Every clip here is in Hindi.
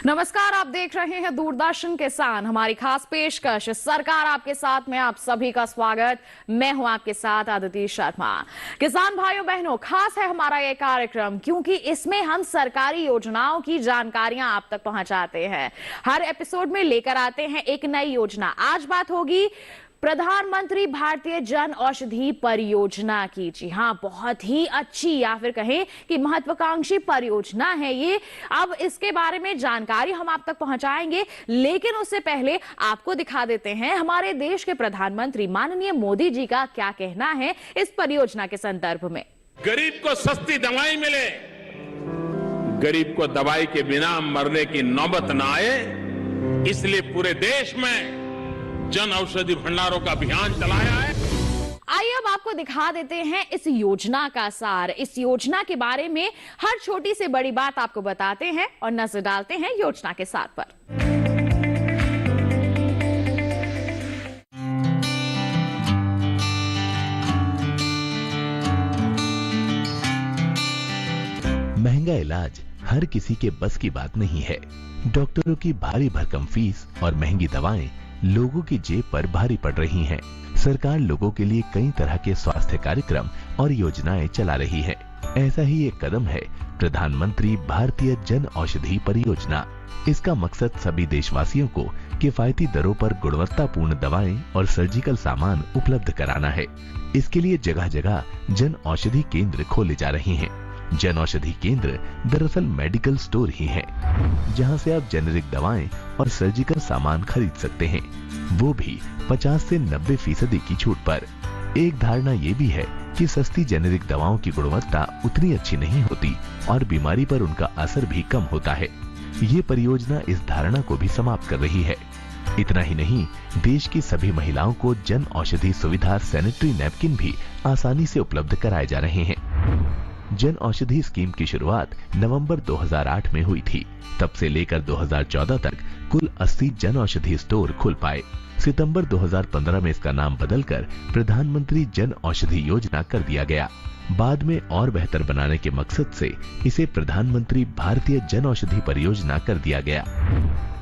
नमस्कार, आप देख रहे हैं दूरदर्शन किसान। हमारी खास पेशकश सरकार आपके साथ में, आप सभी का स्वागत। मैं हूं आपके साथ आदिति शर्मा। किसान भाइयों बहनों, खास है हमारा ये कार्यक्रम क्योंकि इसमें हम सरकारी योजनाओं की जानकारियां आप तक पहुंचाते हैं। हर एपिसोड में लेकर आते हैं एक नई योजना। आज बात होगी प्रधानमंत्री भारतीय जन औषधि परियोजना की। जी हां, बहुत ही अच्छी या फिर कहें कि महत्वाकांक्षी परियोजना है ये। अब इसके बारे में जानकारी हम आप तक पहुंचाएंगे, लेकिन उससे पहले आपको दिखा देते हैं हमारे देश के प्रधानमंत्री माननीय मोदी जी का क्या कहना है इस परियोजना के संदर्भ में। गरीब को सस्ती दवाई मिले, गरीब को दवाई के बिना मरने की नौबत न आए, इसलिए पूरे देश में जन औषधि भंडारों का अभियान चलाया है। आइए अब आपको दिखा देते हैं इस योजना का सार। इस योजना के बारे में हर छोटी से बड़ी बात आपको बताते हैं और नजर डालते हैं योजना के सार पर। महंगा इलाज हर किसी के बस की बात नहीं है। डॉक्टरों की भारी भरकम फीस और महंगी दवाएं लोगों की जेब पर भारी पड़ रही हैं। सरकार लोगों के लिए कई तरह के स्वास्थ्य कार्यक्रम और योजनाएं चला रही है। ऐसा ही एक कदम है प्रधानमंत्री भारतीय जन औषधि परियोजना। इसका मकसद सभी देशवासियों को किफायती दरों पर गुणवत्तापूर्ण दवाएं और सर्जिकल सामान उपलब्ध कराना है। इसके लिए जगह जगह जन औषधि केंद्र खोले जा रहे हैं। जन औषधि केंद्र दरअसल मेडिकल स्टोर ही है, जहां से आप जेनेरिक दवाएं और सर्जिकल सामान खरीद सकते हैं, वो भी 50 से 90% की छूट पर। एक धारणा ये भी है कि सस्ती जेनेरिक दवाओं की गुणवत्ता उतनी अच्छी नहीं होती और बीमारी पर उनका असर भी कम होता है। ये परियोजना इस धारणा को भी समाप्त कर रही है। इतना ही नहीं, देश की सभी महिलाओं को जन औषधि सुविधा सैनिटरी नैपकिन भी आसानी से उपलब्ध कराए जा रहे हैं। जन औषधि स्कीम की शुरुआत नवंबर 2008 में हुई थी। तब से लेकर 2014 तक कुल 80 जन औषधि स्टोर खुल पाए। सितंबर 2015 में इसका नाम बदलकर प्रधानमंत्री जन औषधि योजना कर दिया गया। बाद में और बेहतर बनाने के मकसद से इसे प्रधानमंत्री भारतीय जन औषधि परियोजना कर दिया गया।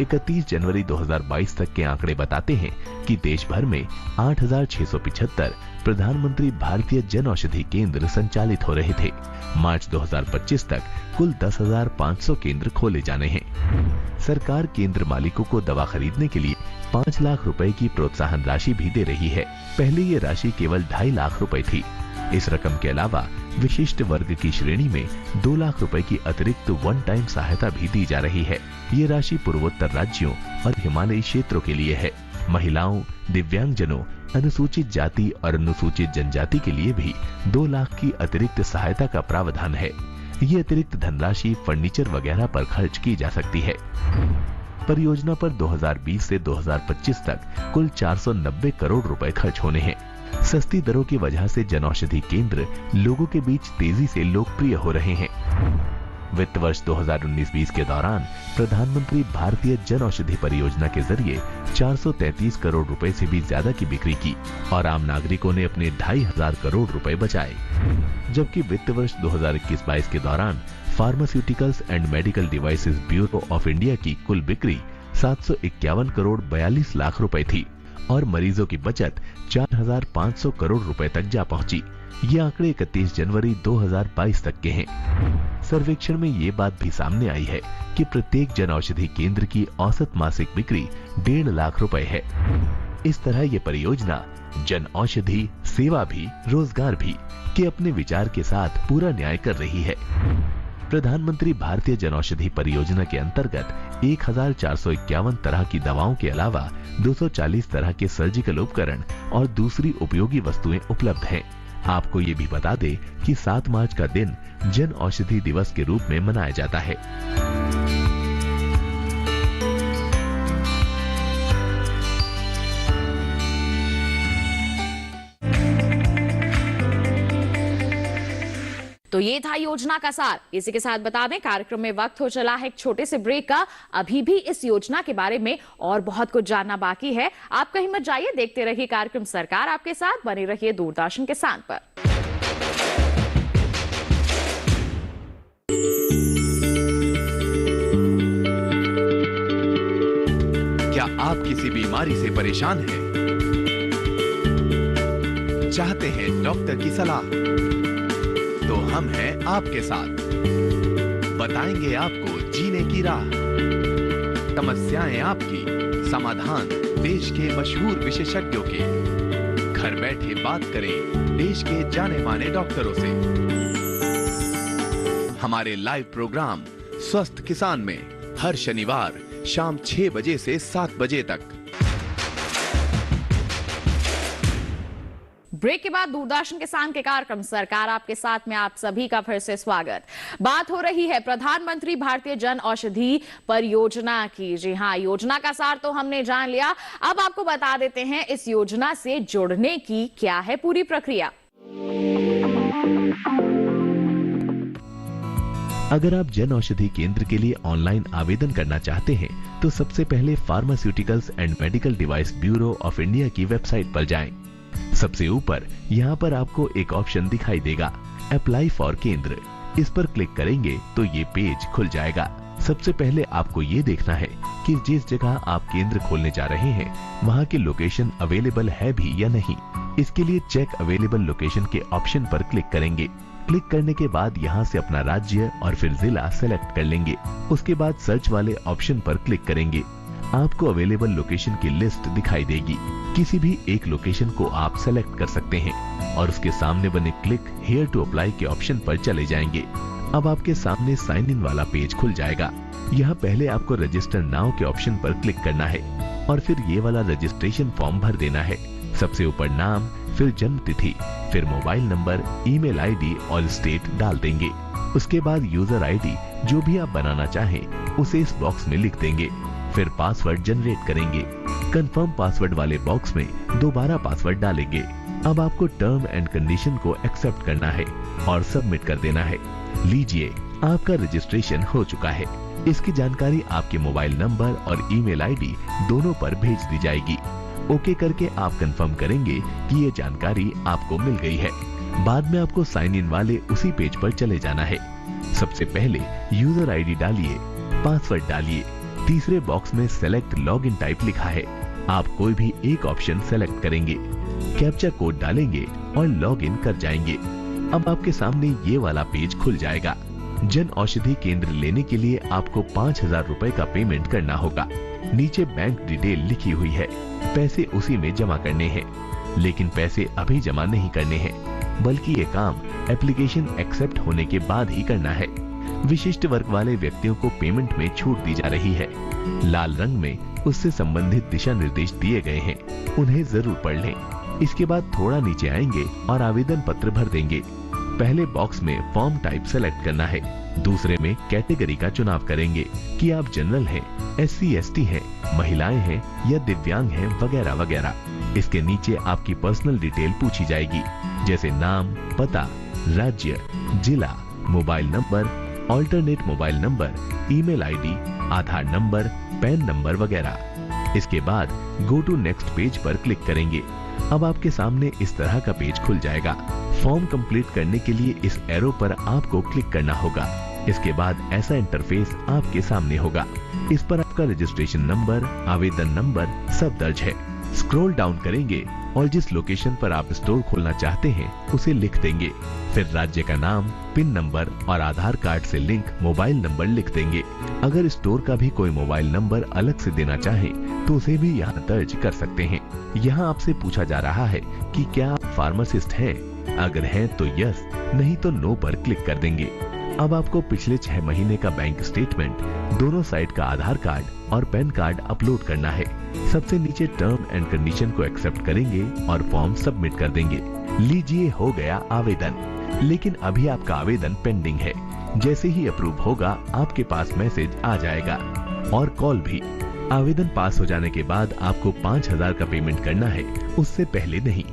31 जनवरी 2022 तक के आंकड़े बताते हैं कि देश भर में 8,675 प्रधानमंत्री भारतीय जन औषधि केंद्र संचालित हो रहे थे। मार्च 2025 तक कुल 10,500 केंद्र खोले जाने हैं। सरकार केंद्र मालिकों को दवा खरीदने के लिए 5 लाख रुपए की प्रोत्साहन राशि भी दे रही है। पहले ये राशि केवल 2.5 लाख रुपए थी। इस रकम के अलावा विशिष्ट वर्ग की श्रेणी में 2 लाख रुपए की अतिरिक्त वन टाइम सहायता भी दी जा रही है। ये राशि पूर्वोत्तर राज्यों और हिमालयी क्षेत्रों के लिए है। महिलाओं, दिव्यांगजनों, अनुसूचित जाति और अनुसूचित जनजाति के लिए भी 2 लाख की अतिरिक्त सहायता का प्रावधान है। ये अतिरिक्त धनराशि फर्नीचर वगैरह पर खर्च की जा सकती है। परियोजना पर 2020 से 2025 तक कुल 490 करोड़ रुपए खर्च होने हैं। सस्ती दरों की वजह से जन औषधि केंद्र लोगों के बीच तेजी से लोकप्रिय हो रहे हैं। वित्त वर्ष 2019-20 के दौरान प्रधानमंत्री भारतीय जन औषधि परियोजना के जरिए 433 करोड़ रुपए से भी ज्यादा की बिक्री की और आम नागरिकों ने अपने 2,500 करोड़ रुपए बचाए। जबकि वित्त वर्ष 2021-22 के दौरान pharmaceuticals and medical devices bureau of India की कुल बिक्री 751 करोड़ 42 लाख रुपए थी और मरीजों की बचत 4,500 करोड़ रुपए तक जा पहुंची। ये आंकड़े 31 जनवरी 2022 तक के हैं। सर्वेक्षण में ये बात भी सामने आई है कि प्रत्येक जन औषधि केंद्र की औसत मासिक बिक्री 1.5 लाख रुपए है। इस तरह ये परियोजना जन औषधि, सेवा भी, रोजगार भी के अपने विचार के साथ पूरा न्याय कर रही है। प्रधानमंत्री भारतीय जन औषधि परियोजना के अंतर्गत 1,451 तरह की दवाओं के अलावा 240 तरह के सर्जिकल उपकरण और दूसरी उपयोगी वस्तुएं उपलब्ध हैं। आपको ये भी बता दें कि 7 मार्च का दिन जन औषधि दिवस के रूप में मनाया जाता है। तो ये था योजना का सार। इसी के साथ बता दें कार्यक्रम में वक्त हो चला है एक छोटे से ब्रेक का। अभी भी इस योजना के बारे में और बहुत कुछ जानना बाकी है। आप कहीं मत जाइए, देखते रहिए कार्यक्रम सरकार आपके साथ। बने रहिए दूरदर्शन किसान पर। आप किसी बीमारी से परेशान हैं? चाहते हैं डॉक्टर की सलाह? तो हम हैं आपके साथ। बताएंगे आपको जीने की राह। समस्याएं आपकी, समाधान देश के मशहूर विशेषज्ञों के। घर बैठे बात करें देश के जाने माने डॉक्टरों से। हमारे लाइव प्रोग्राम स्वस्थ किसान में हर शनिवार शाम 6 बजे से 7 बजे तक। ब्रेक के बाद दूरदर्शन किसान के कार्यक्रम सरकार आपके साथ में आप सभी का फिर से स्वागत। बात हो रही है प्रधानमंत्री भारतीय जन औषधि परियोजना की। जी हां, योजना का सार तो हमने जान लिया। अब आपको बता देते हैं इस योजना से जुड़ने की क्या है पूरी प्रक्रिया। अगर आप जन औषधि केंद्र के लिए ऑनलाइन आवेदन करना चाहते हैं तो सबसे पहले pharmaceuticals and medical device bureau of India की वेबसाइट पर जाएं। सबसे ऊपर यहाँ पर आपको एक ऑप्शन दिखाई देगा, अप्लाई फॉर केंद्र। इस पर क्लिक करेंगे तो ये पेज खुल जाएगा। सबसे पहले आपको ये देखना है कि जिस जगह आप केंद्र खोलने जा रहे हैं वहाँ की लोकेशन अवेलेबल है भी या नहीं। इसके लिए चेक अवेलेबल लोकेशन के ऑप्शन पर क्लिक करेंगे। क्लिक करने के बाद यहाँ से अपना राज्य और फिर जिला सेलेक्ट कर लेंगे। उसके बाद सर्च वाले ऑप्शन पर क्लिक करेंगे। आपको अवेलेबल लोकेशन की लिस्ट दिखाई देगी। किसी भी एक लोकेशन को आप सेलेक्ट कर सकते हैं और उसके सामने बने क्लिक हियर टू अप्लाई के ऑप्शन पर चले जाएंगे। अब आपके सामने साइन इन वाला पेज खुल जाएगा। यहाँ पहले आपको रजिस्टर नाउ के ऑप्शन पर क्लिक करना है और फिर ये वाला रजिस्ट्रेशन फॉर्म भर देना है। सबसे ऊपर नाम, फिर जन्म तिथि, फिर मोबाइल नंबर, ईमेल आईडी और स्टेट डाल देंगे। उसके बाद यूजर आईडी जो भी आप बनाना चाहें उसे इस बॉक्स में लिख देंगे। फिर पासवर्ड जनरेट करेंगे। कंफर्म पासवर्ड वाले बॉक्स में दोबारा पासवर्ड डालेंगे। अब आपको टर्म एंड कंडीशन को एक्सेप्ट करना है और सबमिट कर देना है। लीजिए, आपका रजिस्ट्रेशन हो चुका है। इसकी जानकारी आपके मोबाइल नंबर और ईमेल आईडी दोनों पर भेज दी जाएगी। ओके करके आप कंफर्म करेंगे कि ये जानकारी आपको मिल गई है। बाद में आपको साइन इन वाले उसी पेज पर चले जाना है। सबसे पहले यूजर आईडी डालिए, पासवर्ड डालिए। तीसरे बॉक्स में सेलेक्ट लॉगिन टाइप लिखा है। आप कोई भी एक ऑप्शन सेलेक्ट करेंगे, कैप्चा कोड डालेंगे और लॉगिन कर जाएंगे। अब आपके सामने ये वाला पेज खुल जाएगा। जन औषधि केंद्र लेने के लिए आपको 5,000 रुपए का पेमेंट करना होगा। नीचे बैंक डिटेल लिखी हुई है। पैसे उसी में जमा करने हैं, लेकिन पैसे अभी जमा नहीं करने हैं, बल्कि ये काम एप्लीकेशन एक्सेप्ट होने के बाद ही करना है। विशिष्ट वर्ग वाले व्यक्तियों को पेमेंट में छूट दी जा रही है। लाल रंग में उससे संबंधित दिशा निर्देश दिए गए हैं, उन्हें जरूर पढ़ लें। इसके बाद थोड़ा नीचे आएंगे और आवेदन पत्र भर देंगे। पहले बॉक्स में फॉर्म टाइप सेलेक्ट करना है। दूसरे में कैटेगरी का चुनाव करेंगे कि आप जनरल हैं, SC ST हैं, महिलाएं हैं या दिव्यांग हैं वगैरह वगैरह। इसके नीचे आपकी पर्सनल डिटेल पूछी जाएगी, जैसे नाम, पता, राज्य, जिला, mobile number, alternate mobile number, email ID, Aadhaar number, PAN number वगैरह। इसके बाद गो टू नेक्स्ट पेज पर क्लिक करेंगे। अब आपके सामने इस तरह का पेज खुल जाएगा। फॉर्म कंप्लीट करने के लिए इस एरो पर आपको क्लिक करना होगा। इसके बाद ऐसा इंटरफेस आपके सामने होगा। इस पर आपका रजिस्ट्रेशन नंबर, आवेदन नंबर सब दर्ज है। स्क्रॉल डाउन करेंगे और जिस लोकेशन पर आप स्टोर खोलना चाहते हैं उसे लिख देंगे। फिर राज्य का नाम, पिन नंबर और आधार कार्ड से लिंक मोबाइल नंबर लिख देंगे। अगर स्टोर का भी कोई मोबाइल नंबर अलग से देना चाहें तो उसे भी यहाँ दर्ज कर सकते हैं। यहाँ आपसे पूछा जा रहा है कि क्या आप फार्मासिस्ट हैं? अगर हैं तो यस, नहीं तो नो पर क्लिक कर देंगे। अब आपको पिछले 6 महीने का बैंक स्टेटमेंट, दोनों साइड का आधार कार्ड और पैन कार्ड अपलोड करना है। सबसे नीचे टर्म एंड कंडीशन को एक्सेप्ट करेंगे और फॉर्म सबमिट कर देंगे। लीजिए, हो गया आवेदन। लेकिन अभी आपका आवेदन पेंडिंग है। जैसे ही अप्रूव होगा आपके पास मैसेज आ जाएगा और कॉल भी। आवेदन पास हो जाने के बाद आपको 5,000 का पेमेंट करना है, उससे पहले नहीं।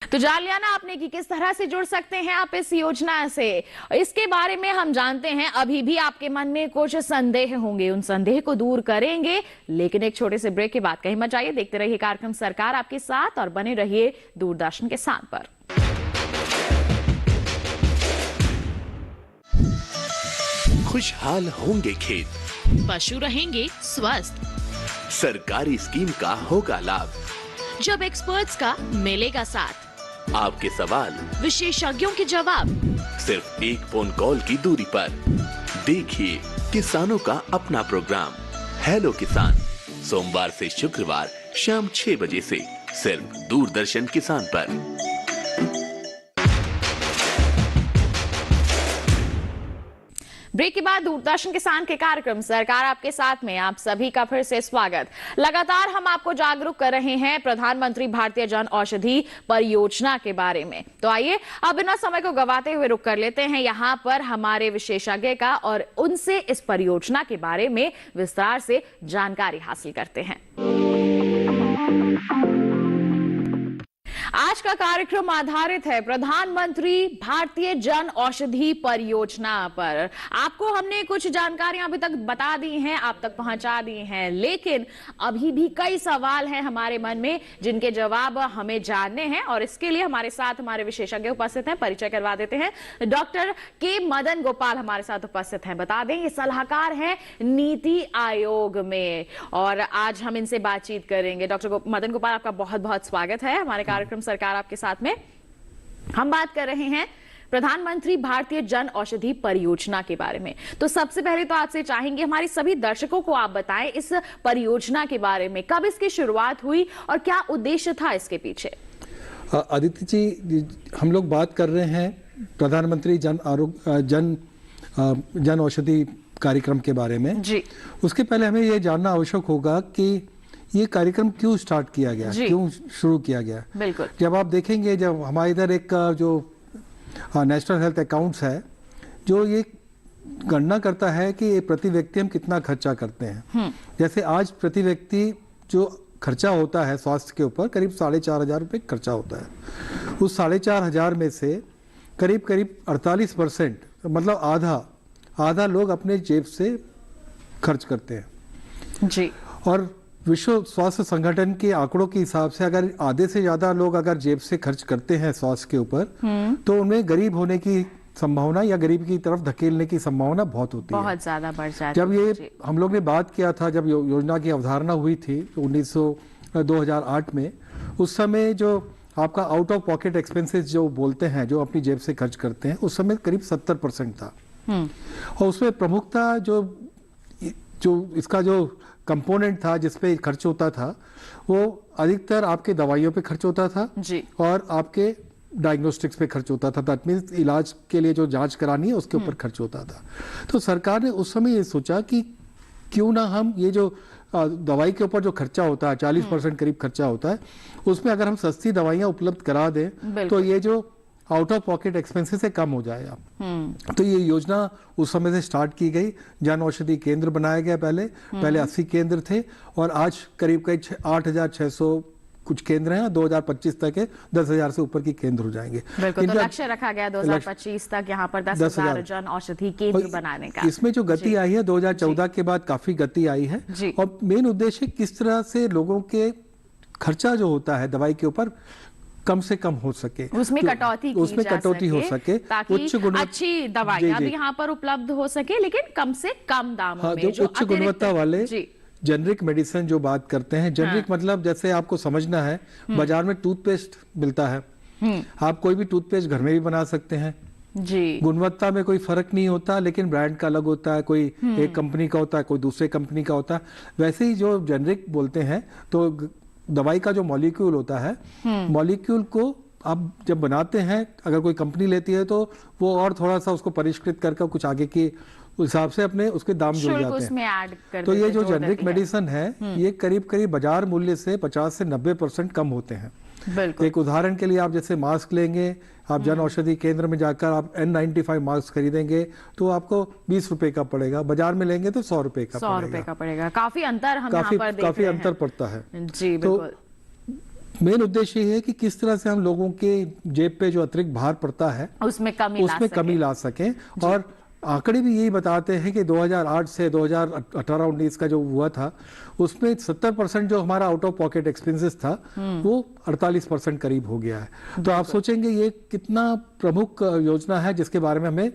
तो जान लिया ना आपने कि किस तरह से जुड़ सकते हैं आप इस योजना से। इसके बारे में हम जानते हैं। अभी भी आपके मन में कुछ संदेह होंगे, उन संदेह को दूर करेंगे, लेकिन एक छोटे से ब्रेक के बाद कहीं मत जाइए। देखते रहिए कार्यक्रम सरकार आपके साथ और बने रहिए दूरदर्शन के साथ पर। खुशहाल होंगे खेत, पशु रहेंगे स्वस्थ। सरकारी स्कीम का होगा लाभ, जब एक्सपर्ट्स का मिलेगा साथ, आपके सवाल विशेषज्ञों के जवाब, सिर्फ एक फोन कॉल की दूरी पर। देखिए किसानों का अपना प्रोग्राम हेलो किसान, सोमवार से शुक्रवार शाम 6 बजे से सिर्फ दूरदर्शन किसान पर। ब्रेक के बाद दूरदर्शन किसान के कार्यक्रम सरकार आपके साथ में आप सभी का फिर से स्वागत। लगातार हम आपको जागरूक कर रहे हैं प्रधानमंत्री भारतीय जन औषधि परियोजना के बारे में। तो आइए अब बिना समय को गवाते हुए रुक कर लेते हैं यहाँ पर हमारे विशेषज्ञ का और उनसे इस परियोजना के बारे में विस्तार से जानकारी हासिल करते हैं। आज का कार्यक्रम आधारित है प्रधानमंत्री भारतीय जन औषधि परियोजना पर। आपको हमने कुछ जानकारियां अभी तक बता दी हैं, आप तक पहुंचा दी हैं, लेकिन अभी भी कई सवाल हैं हमारे मन में जिनके जवाब हमें जानने हैं और इसके लिए हमारे साथ हमारे विशेषज्ञ उपस्थित हैं। परिचय करवा देते हैं, डॉक्टर के मदन गोपाल हमारे साथ उपस्थित हैं। बता दें ये सलाहकार हैं नीति आयोग में और आज हम इनसे बातचीत करेंगे। डॉक्टर मदन गोपाल, आपका बहुत बहुत स्वागत है हमारे कार्यक्रम सरकार आपके साथ में। हम बात कर रहे हैं प्रधानमंत्री भारतीय जन औषधि परियोजना के बारे में। तो सबसे पहले तो आपसे चाहेंगे हमारे सभी दर्शकों को आप बताएं इस परियोजना के बारे में, कब इसकी शुरुआत हुई और क्या उद्देश्य था इसके पीछे। अदिति जी, हम लोग बात कर रहे हैं प्रधानमंत्री जन औषधि कार्यक्रम के बारे में जी। उसके पहले हमें यह जानना आवश्यक होगा कि ये कार्यक्रम क्यों स्टार्ट किया गया, क्यों शुरू किया गया। बिल्कुल। जब आप देखेंगे, जब हमारे इधर एक जो नेशनल हेल्थ अकाउंट्स है जो ये गणना करता है कि प्रति व्यक्ति हम कितना खर्चा करते हैं। जैसे आज प्रति व्यक्ति जो खर्चा होता है स्वास्थ्य के ऊपर करीब 4,500 रुपये खर्चा होता है। उस 4,500 में से करीब 48%, मतलब आधा लोग अपने जेब से खर्च करते हैं जी। और विश्व स्वास्थ्य संगठन के आंकड़ों के हिसाब से अगर आधे से ज्यादा लोग अगर जेब से खर्च करते हैं स्वास्थ्य के ऊपर, तो उनमें गरीब होने की संभावना या गरीब की तरफ धकेलने की संभावना बहुत होती है, बहुत ज्यादा बढ़ जाती है। जब ये हम लोग ने बात किया था, जब योजना की अवधारणा हुई थी 2008 में, उस समय जो आपका आउट ऑफ पॉकेट एक्सपेंसेस जो बोलते हैं, जो अपनी जेब से खर्च करते हैं, उस समय करीब 70% था। और उसमें प्रमुखता जो इसका जो कंपोनेंट था जिसपे खर्च होता था, वो अधिकतर आपके दवाइयों पे खर्च होता था जी। और आपके डायग्नोस्टिक्स पे खर्च होता था। दैट मींस इलाज के लिए जो जांच करानी है उसके ऊपर खर्च होता था। तो सरकार ने उस समय ये सोचा कि क्यों ना हम ये जो दवाई के ऊपर जो खर्चा होता है 40% करीब खर्चा होता है, उसमें अगर हम सस्ती दवाइयां उपलब्ध करा दें तो ये जो आउट ऑफ पॉकेट एक्सपेंसेस से कम हो जाएगा। तो ये योजना उस समय से स्टार्ट की गई। जन औषधि केंद्र बनाए गए। पहले 80 केंद्र थे और आज करीब 8,600 कुछ केंद्र हैं। 2025 तक के 10,000 से ऊपर की केंद्र हो जाएंगे। बिल्कुल, तो लक्ष्य रखा गया 2025 तक यहाँ पर 10,000 जन औषधि केंद्र बनाने का। इसमें जो गति आई है 2014 के बाद काफी गति आई है। और मेन उद्देश्य किस तरह से लोगों के खर्चा जो होता है दवाई के ऊपर कम से कम हो सके, उसमें कटौती हो सके ताकि अच्छी दवाइयां भी यहाँ पर उपलब्ध हो सके, लेकिन कम से कम दामों में। जो उच्च गुणवत्ता वाले जेनरिक मेडिसिन जो बात करते हैं, जेनरिक मतलब जैसे आपको समझना है, बाजार में टूथपेस्ट मिलता है, आप कोई भी टूथपेस्ट घर में भी बना सकते हैं जी। गुणवत्ता में कोई फर्क नहीं होता, लेकिन ब्रांड का अलग होता है, कोई एक कंपनी का होता है, कोई दूसरे कंपनी का होता है। वैसे ही जो जेनरिक बोलते हैं, तो दवाई का जो मॉलिक्यूल होता है, मॉलिक्यूल को आप जब बनाते हैं, अगर कोई कंपनी लेती है तो वो और थोड़ा सा उसको परिष्कृत करके कुछ आगे के हिसाब से अपने उसके दाम जुड़ जाते हैं। तो ये जो जेनरिक मेडिसिन है, ये करीब बाजार मूल्य से 50 से 90% कम होते हैं। एक उदाहरण के लिए आप जैसे मास्क लेंगे, आप जन औषधि केंद्र में जाकर आप N95 मास्क खरीदेंगे तो आपको 20 रुपए का पड़ेगा, बाजार में लेंगे तो 100 रुपए का पड़ेगा। काफी अंतर हम यहाँ पर देख काफी रहे अंतर पड़ता है जी। बिल्कुल। तो मेन उद्देश्य ये है कि किस तरह से हम लोगों के जेब पे जो अतिरिक्त भार पड़ता है उसमें कमी ला सकें। और आंकड़े भी यही बताते हैं कि 2008 से 2018-19 का जो हुआ था, उसमें 70% जो हमारा आउट ऑफ पॉकेट एक्सपेंसेस था वो 48% करीब हो गया है। तो आप सोचेंगे ये कितना प्रमुख योजना है जिसके बारे में हमें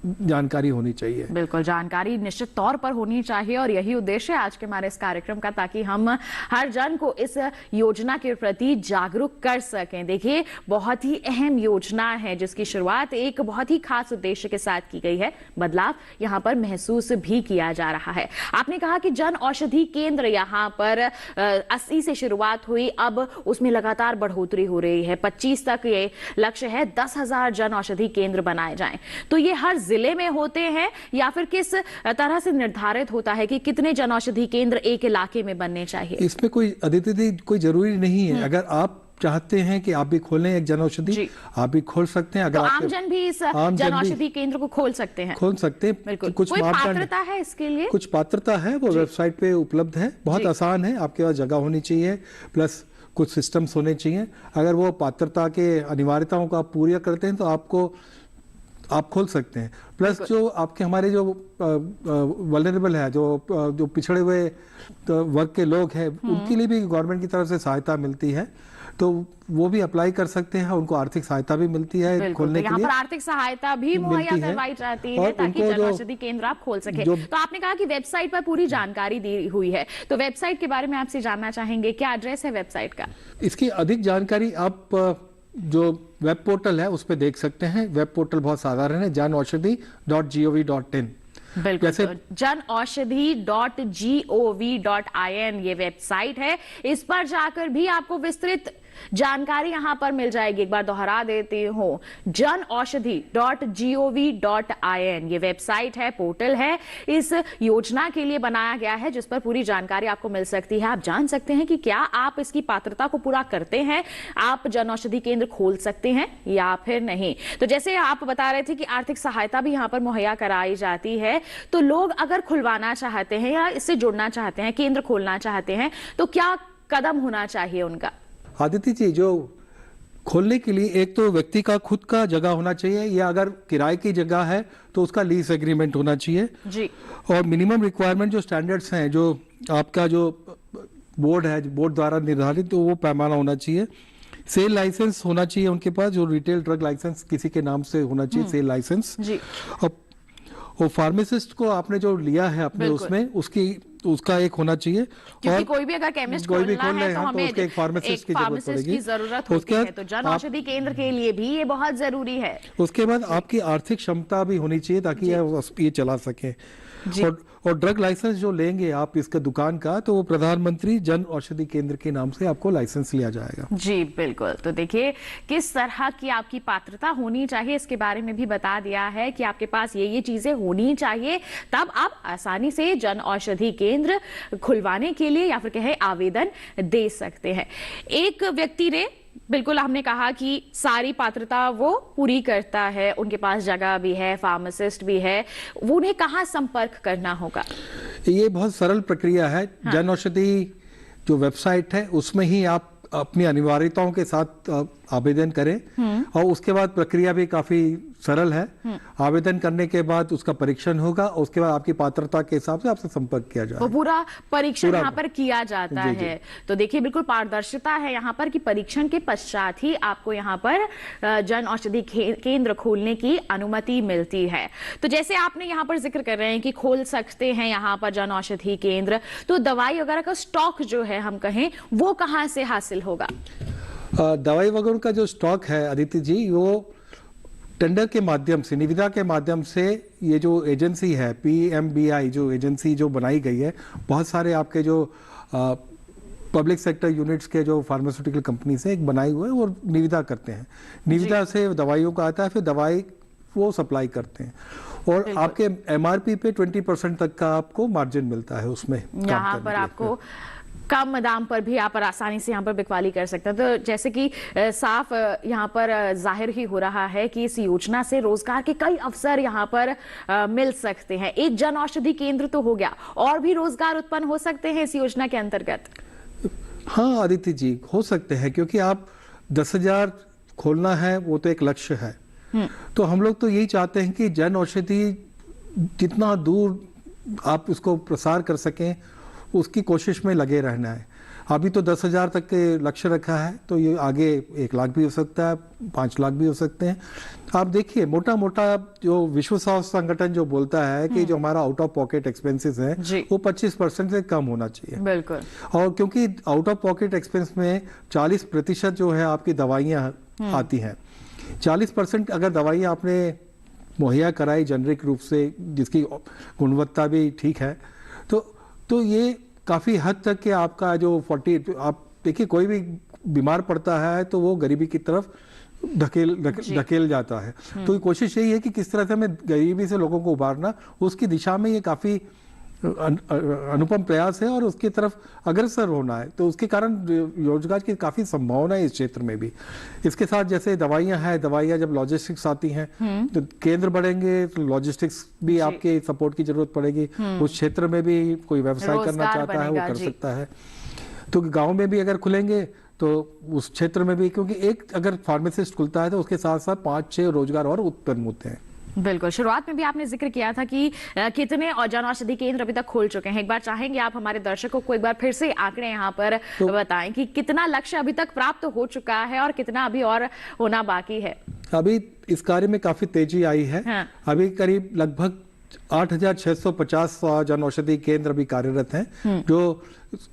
जानकारी होनी चाहिए। बिल्कुल, जानकारी निश्चित तौर पर होनी चाहिए और यही उद्देश्य है आज के हमारे इस कार्यक्रम का, ताकि हम हर जन को इस योजना के प्रति जागरूक कर सकें। देखिए, बहुत ही अहम योजना है जिसकी शुरुआत एक बहुत ही खास उद्देश्य के साथ की गई है। बदलाव यहाँ पर महसूस भी किया जा रहा है। आपने कहा कि जन औषधि केंद्र यहाँ पर 80 से शुरुआत हुई, अब उसमें लगातार बढ़ोतरी हो रही है। 25 तक ये लक्ष्य है 10,000 जन औषधि केंद्र बनाए जाएं। तो ये हर जिले में होते हैं या फिर किस तरह से निर्धारित होता है कि कितने जन औषधि केंद्र एक इलाके में बनने चाहिए? इसमें कोई अदिति कोई जरूरी नहीं है। अगर आप चाहते हैं कि आप भी खोलें एक जन औषधि, आप भी खोल सकते हैं। अगर तो आमजन भी इस जन औषधि केंद्र को खोल सकते हैं? खोल सकते हैं। बिल्कुल। कुछ कोई पात्रता है इसके लिए? कुछ पात्रता है, वो वेबसाइट पे उपलब्ध है। बहुत आसान है, आपके पास जगह होनी चाहिए, प्लस कुछ सिस्टम्स होने चाहिए। अगर वो पात्रता के अनिवार्यताओं को आप पूरी करते हैं तो आप खोल सकते हैं। प्लस जो आपके हमारे जो वल्नरेबल है, जो पिछड़े हुए वर्ग के लोग हैं, उनके लिए भी गवर्नमेंट की तरफ से सहायता मिलती है, तो वो भी अप्लाई कर सकते हैं। उनको आर्थिक सहायता भी मिलती है खोलने के लिए। यहाँ पर आर्थिक सहायता भी मुहैया करवाई जाती है ताकि जन औषधि केंद्र आप खोल सके। तो आपने कहा कि वेबसाइट पर पूरी जानकारी दी हुई है, तो वेबसाइट के बारे में आपसे जानना चाहेंगे, क्या एड्रेस है वेबसाइट का? इसकी अधिक जानकारी आप जो वेब पोर्टल है उस पर देख सकते हैं। वेब पोर्टल बहुत साधारण है, janaushadhi.gov.in। बिल्कुल, तो janaushadhi.gov.in ये वेबसाइट है। इस पर जाकर भी आपको विस्तृत जानकारी यहां पर मिल जाएगी। एक बार दोहरा देती हूं, janaushadhi.gov.in ये वेबसाइट है, पोर्टल है, इस योजना के लिए बनाया गया है, जिस पर पूरी जानकारी आपको मिल सकती है। आप जान सकते हैं कि क्या आप इसकी पात्रता को पूरा करते हैं, आप जन औषधि केंद्र खोल सकते हैं या फिर नहीं। तो जैसे आप बता रहे थे कि आर्थिक सहायता भी यहाँ पर मुहैया कराई जाती है, तो लोग अगर खुलवाना चाहते हैं या इससे जुड़ना चाहते हैं, केंद्र खोलना चाहते हैं, तो क्या कदम होना चाहिए उनका? आदित्य जी, जो खोलने के लिए एक तो व्यक्ति का खुद का जगह होना चाहिए, या अगर किराए की जगह है तो उसका लीज एग्रीमेंट होना चाहिए जी। और मिनिमम रिक्वायरमेंट जो स्टैंडर्ड्स हैं, जो आपका जो बोर्ड है, बोर्ड द्वारा निर्धारित, तो वो पैमाना होना चाहिए। सेल लाइसेंस होना चाहिए उनके पास, जो रिटेल ड्रग लाइसेंस किसी के नाम से होना चाहिए, सेल लाइसेंस जी। और फार्मासिस्ट को आपने जो लिया है अपने उसमें उसका एक होना चाहिए। क्योंकि कोई भी अगर केमिस्ट खोलना है तो हमें एक फार्मासिस्ट की जरूरत होती है, तो जन औषधि केंद्र के लिए भी ये बहुत जरूरी है। उसके बाद आपकी आर्थिक क्षमता भी होनी चाहिए ताकि ये चला सके। और ड्रग लाइसेंस जो लेंगे आप इसका दुकान का, तो वो प्रधानमंत्री जन औषधि केंद्र के नाम से आपको लाइसेंस लिया जाएगा। जी बिल्कुल। तो देखिए, किस तरह की आपकी पात्रता होनी चाहिए इसके बारे में भी बता दिया है कि आपके पास ये चीजें होनी चाहिए, तब आप आसानी से जन औषधि केंद्र खुलवाने के लिए या फिर कहें आवेदन दे सकते हैं। एक व्यक्ति ने, बिल्कुल हमने कहा कि सारी पात्रता वो पूरी करता है, उनके पास जगह भी है, फार्मासिस्ट भी है, वो उन्हें कहाँ संपर्क करना होगा? ये बहुत सरल प्रक्रिया है। जन औषधि जो वेबसाइट है उसमें ही आप अपनी अनिवार्यताओं के साथ आवेदन करें, और उसके बाद प्रक्रिया भी काफी सरल है। आवेदन करने के बाद उसका परीक्षण होगा, उसके बाद आपकी पात्रता के हिसाब से आपसे संपर्क किया जाएगा। वो पूरा परीक्षण यहाँ पर किया जाता है। तो देखिए, बिल्कुल पारदर्शिता है यहाँ पर कि परीक्षण के पश्चात ही आपको यहाँ पर जन औषधि केंद्र खोलने की अनुमति मिलती है। तो जैसे आपने यहाँ पर जिक्र कर रहे हैं कि खोल सकते हैं यहाँ पर जन औषधि केंद्र, तो दवाई वगैरह का स्टॉक जो है हम कहें, वो कहाँ से हासिल होगा? दवाई वगैरह का जो स्टॉक है आदित्य जी, वो टेंडर के माध्यम से, निविदा के माध्यम से, ये जो एजेंसी है PMBI, जो एजेंसी जो बनाई गई है, बहुत सारे आपके जो पब्लिक सेक्टर यूनिट्स के जो फार्मास्यूटिकल कंपनी से एक बनाई हुए, वो निविदा करते हैं। निविदा से दवाइयों का आता है, फिर दवाई वो सप्लाई करते हैं, और आपके MRP पे 20% तक का आपको मार्जिन मिलता है उसमें। यहाँ पर आपको कम दाम पर भी आप आसानी से यहाँ पर बिकवाली कर सकते हैं। तो जैसे कि साफ यहाँ पर जाहिर ही हो रहा है कि इस योजना से रोजगार के कई अवसर यहाँ पर मिल सकते हैं। एक जन औषधि केंद्र तो हो गया, और भी रोजगार उत्पन्न हो सकते हैं इस योजना के अंतर्गत? हाँ आदित्य जी, हो सकते हैं, क्योंकि आप 10,000 खोलना है, वो तो एक लक्ष्य है। तो हम लोग तो यही चाहते हैं कि जन औषधि जितना दूर आप उसको प्रसार कर सकें, उसकी कोशिश में लगे रहना है। अभी तो 10,000 तक के लक्ष्य रखा है, तो ये आगे 1 लाख भी हो सकता है, 5 लाख भी हो सकते हैं। आप देखिए मोटा मोटा जो विश्व स्वास्थ्य संगठन जो बोलता है कि जो हमारा आउट ऑफ पॉकेट एक्सपेंसेस है वो 25% से कम होना चाहिए। बिल्कुल। और क्योंकि आउट ऑफ पॉकेट एक्सपेंस में 40% जो है आपकी दवाइयाँ आती हैं, 40% अगर दवाइयाँ आपने मुहैया कराई जेनरिक रूप से जिसकी गुणवत्ता भी ठीक है, तो ये काफ़ी हद तक के आपका जो 40, आप देखिए कोई भी बीमार पड़ता है तो वो गरीबी की तरफ धकेल जाता है। तो कोशिश यही है कि किस तरह से हमें गरीबी से लोगों को उबारना, उसकी दिशा में ये काफ़ी अनुपम प्रयास है और उसकी तरफ अग्रसर होना है। तो उसके कारण रोजगार की काफ़ी संभावना है इस क्षेत्र में भी। इसके साथ जैसे दवाइयाँ हैं, दवाइयाँ जब लॉजिस्टिक्स आती हैं तो केंद्र बढ़ेंगे तो लॉजिस्टिक्स भी आपके सपोर्ट की जरूरत पड़ेगी। उस क्षेत्र में भी कोई व्यवसाय करना चाहता है वो कर सकता है। तो गाँव में भी अगर खुलेंगे तो उस क्षेत्र में भी, क्योंकि एक अगर फार्मासिस्ट खुलता है तो उसके साथ साथ 5-6 रोजगार और उत्पन्न होते हैं। बिल्कुल। शुरुआत में भी आपने जिक्र किया था कि कितने जन औषधि केंद्र अभी तक खोल चुके हैं। एक बार चाहेंगे आप हमारे दर्शकों को एक बार फिर से आंकड़े यहाँ पर बताएं कि कितना लक्ष्य अभी तक प्राप्त हो चुका है और कितना अभी और होना बाकी है। अभी इस कार्य में काफी तेजी आई है। हाँ। अभी करीब लगभग 8,650 जन औषधि केंद्र अभी कार्यरत हैं, जो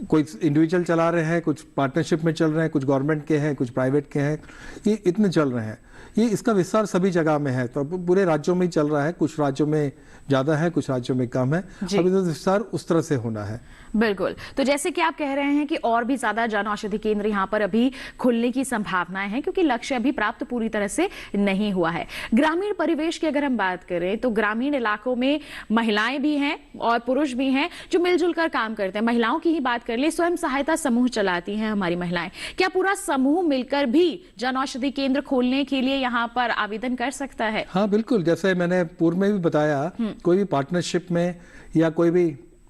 कोई इंडिविजुअल चला रहे हैं, कुछ पार्टनरशिप में चल रहे हैं, कुछ गवर्नमेंट के हैं, कुछ प्राइवेट के हैं, ये इतने चल रहे हैं। ये इसका विस्तार सभी जगह में है, तो पूरे राज्यों में ही चल रहा है। कुछ राज्यों में ज्यादा है, कुछ राज्यों में कम है। अभी तो विस्तार उस तरह से होना है। बिल्कुल। तो जैसे कि आप कह रहे हैं कि और भी ज्यादा जन औषधि केंद्र यहाँ पर अभी खुलने की संभावनाएं हैं, क्योंकि लक्ष्य अभी प्राप्त पूरी तरह से नहीं हुआ है। ग्रामीण परिवेश की अगर हम बात करें तो ग्रामीण इलाकों में महिलाएं भी हैं और पुरुष भी हैं जो मिलजुल कर काम करते हैं। महिलाओं की ही बात कर ले, स्वयं सहायता समूह चलाती हैं हमारी महिलाएं। क्या पूरा समूह मिलकर भी जन औषधि केंद्र खोलने के लिए यहाँ पर आवेदन कर सकता है? हाँ बिल्कुल, जैसे मैंने पूर्व में भी बताया, कोई भी पार्टनरशिप में या कोई भी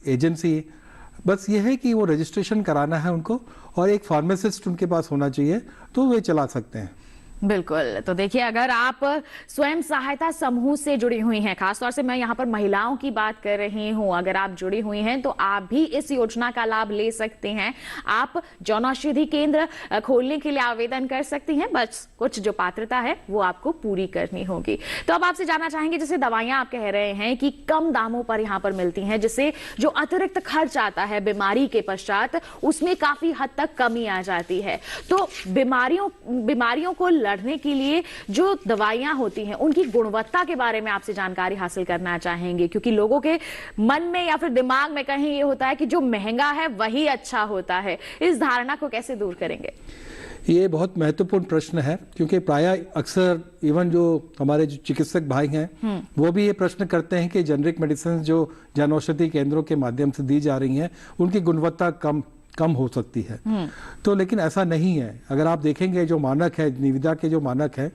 एजेंसी, बस ये है कि वो रजिस्ट्रेशन कराना है उनको और एक फार्मासिस्ट उनके पास होना चाहिए, तो वे चला सकते हैं। बिल्कुल। तो देखिए, अगर आप स्वयं सहायता समूह से जुड़ी हुई हैं, खासतौर से मैं यहाँ पर महिलाओं की बात कर रही हूँ, अगर आप जुड़ी हुई हैं तो आप भी इस योजना का लाभ ले सकते हैं। आप जन औषधि केंद्र खोलने के लिए आवेदन कर सकती हैं, बस कुछ जो पात्रता है वो आपको पूरी करनी होगी। तो अब आपसे जानना चाहेंगे, जैसे दवाइयां आप कह रहे हैं कि कम दामों पर यहाँ पर मिलती हैं, जिससे जो अतिरिक्त खर्च आता है बीमारी के पश्चात उसमें काफी हद तक कमी आ जाती है। तो बीमारियों को लड़ने के लिए जो दवाइयां होती हैं उनकी गुणवत्ता के बारे में आपसे जानकारी हासिल करना चाहेंगे, क्योंकि लोगों के मन में या फिर दिमाग में कहीं ये होता है कि जो महंगा है वही अच्छा होता है। इस धारणा को कैसे दूर करेंगे? ये बहुत महत्वपूर्ण प्रश्न है, क्योंकि प्रायः अक्सर इवन जो हमारे जो चिकित्सक भाई हैं वो भी ये प्रश्न करते हैं कि जेनरिक मेडिसिन जो जन औषधि केंद्रों के माध्यम से दी जा रही हैं उनकी गुणवत्ता कम हो सकती है। तो लेकिन ऐसा नहीं है। अगर आप देखेंगे जो मानक है, निविदा के जो मानक है,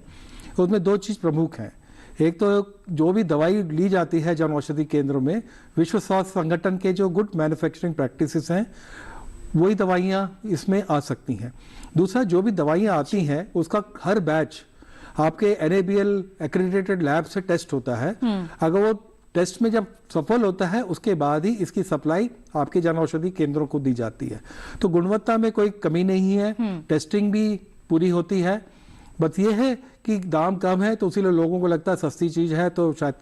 उसमें 2 चीज प्रमुख हैं। एक तो जो भी दवाई ली जाती है जन औषधि केंद्रों में, विश्व स्वास्थ्य संगठन के जो गुड मैन्युफैक्चरिंग प्रैक्टिसेस हैं वही दवाइयाँ इसमें आ सकती हैं। दूसरा, जो भी दवाइयाँ आती हैं उसका हर बैच आपके NABL एक्रेडिटेड लैब से टेस्ट होता है। अगर वो टेस्ट में जब सफल होता है उसके बाद ही इसकी सप्लाई आपके जन औषधि केंद्रों को दी जाती है। तो गुणवत्ता में कोई कमी नहीं है, टेस्टिंग भी पूरी होती है। बस ये है कि दाम कम है तो इसीलिए लोगों को लगता है सस्ती चीज है तो शायद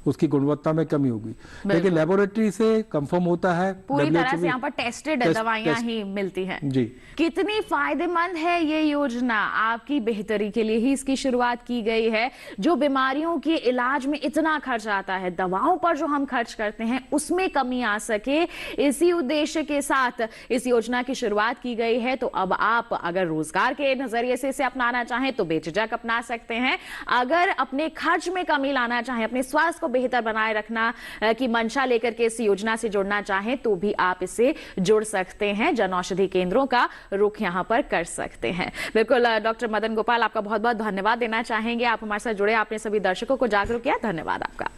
उसकी गुणवत्ता में कमी होगी, लेकिन लेबोरेटरी से कंफर्म होता है, पूरी तरह से यहाँ पर टेस्टेड दवाइयां ही मिलती हैं। जी। कितनी फायदेमंद है ये योजना? आपकी बेहतरी के लिए ही इसकी शुरुआत की गई है। जो बीमारियों के इलाज में इतना खर्च आता है, दवाओं पर जो हम खर्च करते हैं उसमें कमी आ सके, इसी उद्देश्य के साथ इस योजना की शुरुआत की गई है। तो अब आप अगर रोजगार के नजरिए से इसे अपनाना चाहें तो बेझिझक अपना सकते हैं। अगर अपने खर्च में कमी लाना चाहें, अपने स्वास्थ्य को बेहतर बनाए रखना की मंशा लेकर के इस योजना से जुड़ना चाहें तो भी आप इससे जुड़ सकते हैं। जन औषधि केंद्रों का रुख यहां पर कर सकते हैं। बिल्कुल डॉक्टर मदन गोपाल, आपका बहुत बहुत धन्यवाद देना चाहेंगे। आप हमारे साथ जुड़े, आपने सभी दर्शकों को जागरूक किया, धन्यवाद आपका।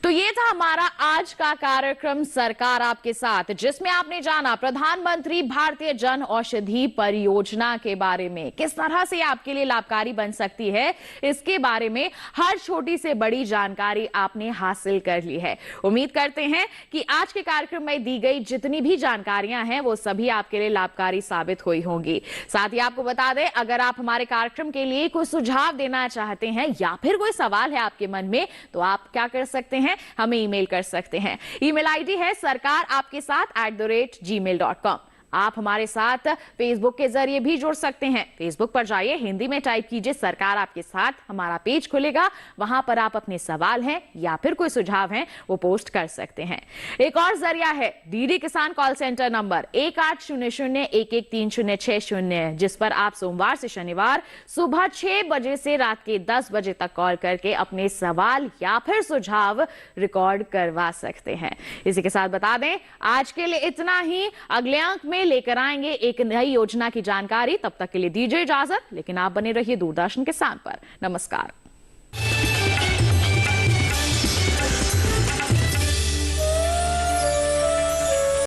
तो ये था हमारा आज का कार्यक्रम सरकार आपके साथ, जिसमें आपने जाना प्रधानमंत्री भारतीय जन औषधि परियोजना के बारे में, किस तरह से आपके लिए लाभकारी बन सकती है, इसके बारे में हर छोटी से बड़ी जानकारी आपने हासिल कर ली है। उम्मीद करते हैं कि आज के कार्यक्रम में दी गई जितनी भी जानकारियां हैं वो सभी आपके लिए लाभकारी साबित हुई होंगी। साथ ही आपको बता दें, अगर आप हमारे कार्यक्रम के लिए कोई सुझाव देना चाहते हैं या फिर कोई सवाल है आपके मन में, तो आप क्या कर सकते हैं, हमें ईमेल कर सकते हैं। ईमेल आईडी है sarkaraapkesaath@gmail.com। आप हमारे साथ फेसबुक के जरिए भी जुड़ सकते हैं। फेसबुक पर जाइए, हिंदी में टाइप कीजिए सरकार आपके साथ, हमारा पेज खुलेगा। वहां पर आप अपने सवाल हैं या फिर कोई सुझाव हैं वो पोस्ट कर सकते हैं। एक और जरिया है डीडी किसान कॉल सेंटर नंबर 1800-113060, जिस पर आप सोमवार से शनिवार सुबह 6 बजे से रात के 10 बजे तक कॉल करके अपने सवाल या फिर सुझाव रिकॉर्ड करवा सकते हैं। इसी के साथ बता दें, आज के लिए इतना ही। अगले अंक में लेकर आएंगे एक नई योजना की जानकारी। तब तक के लिए दीजिए इजाजत, लेकिन आप बने रहिए दूरदर्शन किसान पर। नमस्कार।